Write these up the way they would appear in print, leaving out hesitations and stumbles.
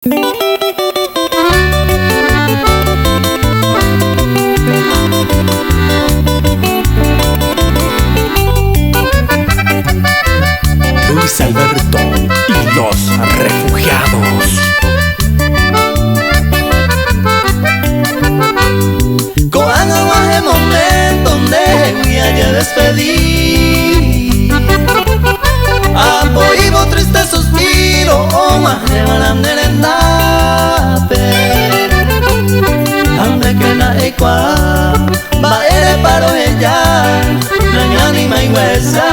Luis Alberto y los Refugiados. Coan aguaje momento donde voy a despedir. Apoivo triste suspiro, o más de balandere en ande que na equa, va ere paro ella, nañani mai huesa,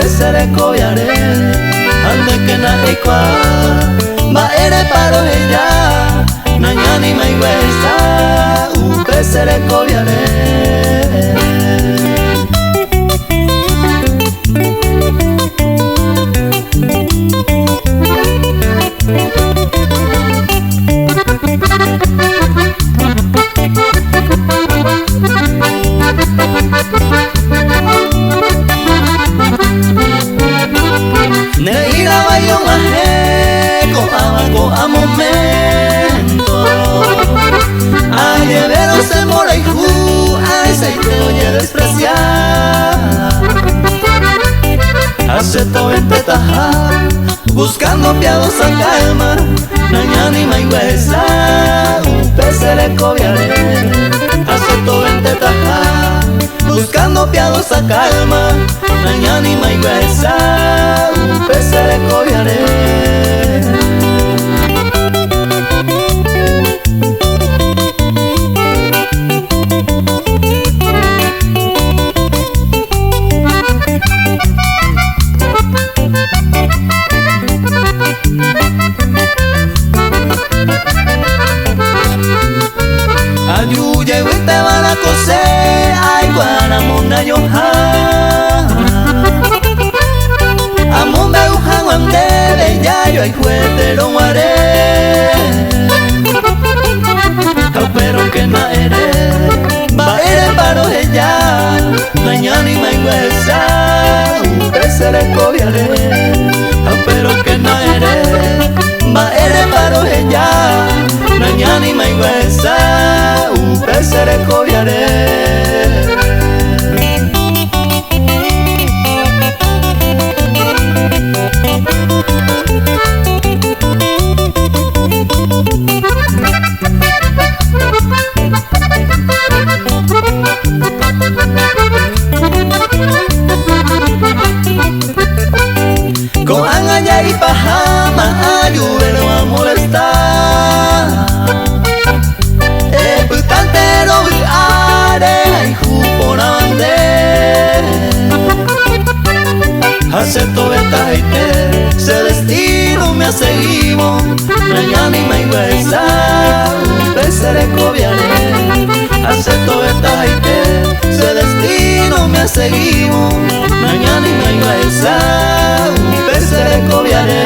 se Rekoviare, ande que na equa, va ere paro ella, nañani mai huesa, se Rekoviare. Neira bayo majeko abajo a momento. Ay, evero se mora y ju, ay, se te oye despreciar. Acepto vente tajar, buscando piadosa calma. Nañani mai huesa, se Rekoviare. Acepto vente tajar, buscando piadosa calma. Nañani mai huesa, se Rekoviare. Ayuya y te van a coser, ay, guaramona yoja. Amombe ujan wandele, ya yo ay juetero guare. Pero que na ere, va ere paro ella, nañani mai huesa, se Rekoviare. Pero que na ere, va ere paro ella, nañani mai huesa, se Rekoviare. Coan allá y pajama, ayúdelo a molestar. Putantero are, y jupona bande. Acepto ventaje, se destino me ha seguido. Nañani mai huesa, se Rekoviare. Acepto ventaje, se destino me ha seguido. Nañani mai huesa, se Rekoviare.